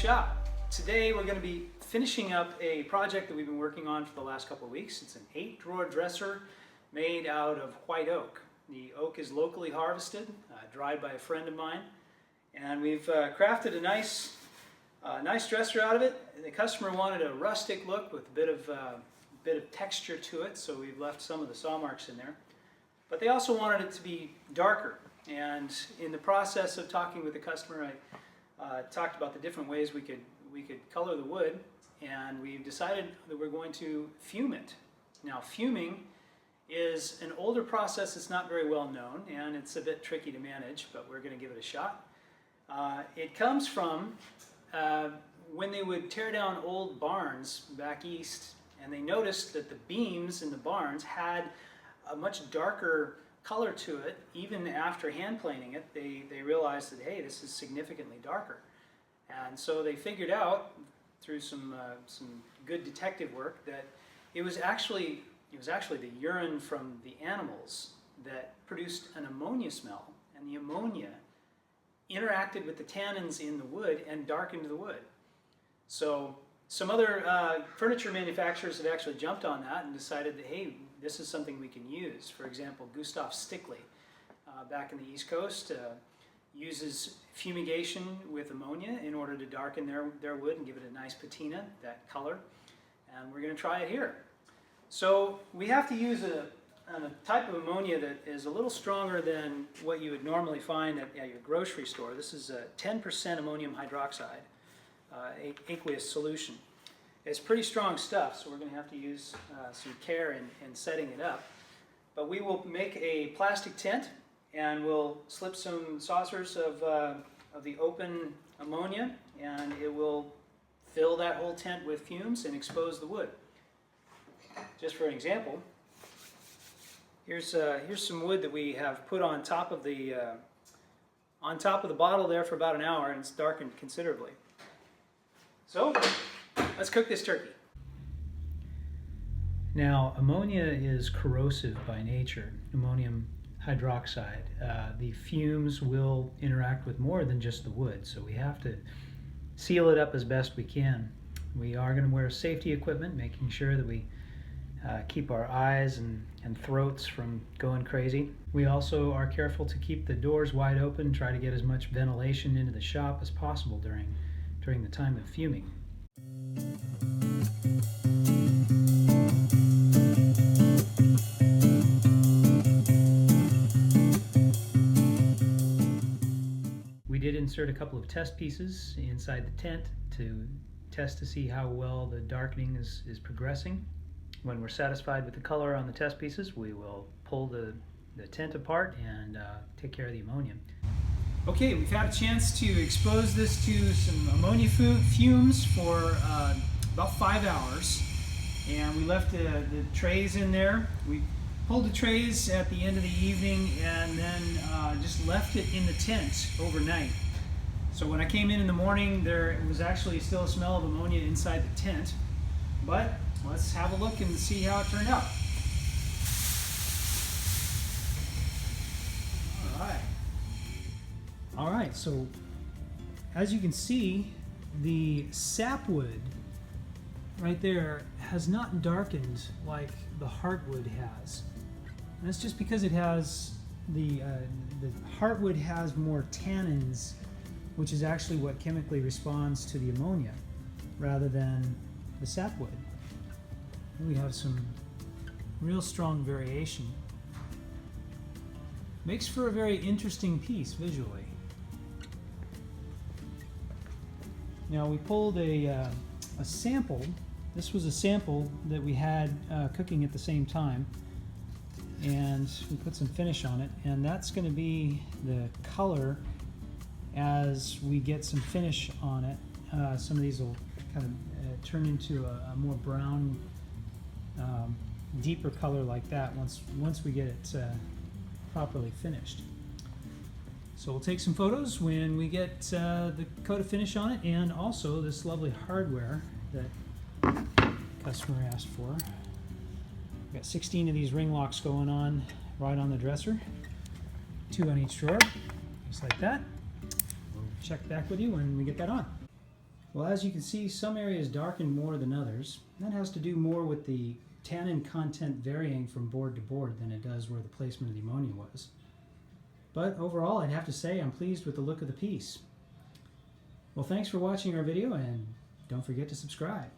shop. Today we're going to be finishing up a project that we've been working on for the last couple of weeks. It's an 8-drawer dresser made out of white oak. The oak is locally harvested, dried by a friend of mine, and we've crafted a nice dresser out of it. The customer wanted a rustic look with a bit of texture to it, so we've left some of the saw marks in there. But they also wanted it to be darker, and in the process of talking with the customer, I talked about the different ways we could color the wood, and we've decided that we're going to fume it. Now, fuming is an older process that's not very well known, and it's a bit tricky to manage, but we're going to give it a shot. It comes from when they would tear down old barns back east, and they noticed that the beams in the barns had a much darker color to it. Even after hand planing it, they realized that, hey, this is significantly darker. And so they figured out through some good detective work that it was actually the urine from the animals that produced an ammonia smell, and the ammonia interacted with the tannins in the wood and darkened the wood. So some other furniture manufacturers have actually jumped on that and decided that, hey, this is something we can use. For example, Gustav Stickley back in the East Coast uses fumigation with ammonia in order to darken their wood and give it a nice patina, that color. And we're going to try it here. So we have to use a type of ammonia that is a little stronger than what you would normally find at your grocery store. This is a 10% ammonium hydroxide, aqueous solution. It's pretty strong stuff, so we're going to have to use some care in setting it up. But we will make a plastic tent, and we'll slip some saucers of the open ammonia, and it will fill that whole tent with fumes and expose the wood. Just for an example, here's some wood that we have put on top of the bottle there for about an hour, and it's darkened considerably. So let's cook this turkey. Now, ammonia is corrosive by nature, ammonium hydroxide. The fumes will interact with more than just the wood, so we have to seal it up as best we can. We are going to wear safety equipment, making sure that we keep our eyes and throats from going crazy. We also are careful to keep the doors wide open, try to get as much ventilation into the shop as possible during the time of fuming. We did insert a couple of test pieces inside the tent to test to see how well the darkening is progressing. When we're satisfied with the color on the test pieces, we will pull the tent apart and take care of the ammonia. Okay, we've had a chance to expose this to some ammonia fumes for about 5 hours, and we left the trays in there. We pulled the trays at the end of the evening and then just left it in the tent overnight. So when I came in the morning, there was actually still a smell of ammonia inside the tent, but let's have a look and see how it turned out. All right, so as you can see, the sapwood right there has not darkened like the heartwood has. And that's just because it has the heartwood has more tannins, which is actually what chemically responds to the ammonia rather than the sapwood. And we have some real strong variation. Makes for a very interesting piece visually. Now we pulled a sample. This was a sample that we had cooking at the same time, and we put some finish on it, and that's going to be the color as we get some finish on it. Some of these will kind of turn into a more brown, deeper color like that once we get it properly finished. So we'll take some photos when we get the coat of finish on it, and also this lovely hardware that the customer asked for. We've got 16 of these ring locks going on right on the dresser, 2 on each drawer, just like that. We'll check back with you when we get that on. Well, as you can see, some areas darken more than others. That has to do more with the tannin content varying from board to board than it does where the placement of the ammonia was. But overall, I'd have to say I'm pleased with the look of the piece. Well, thanks for watching our video, and don't forget to subscribe.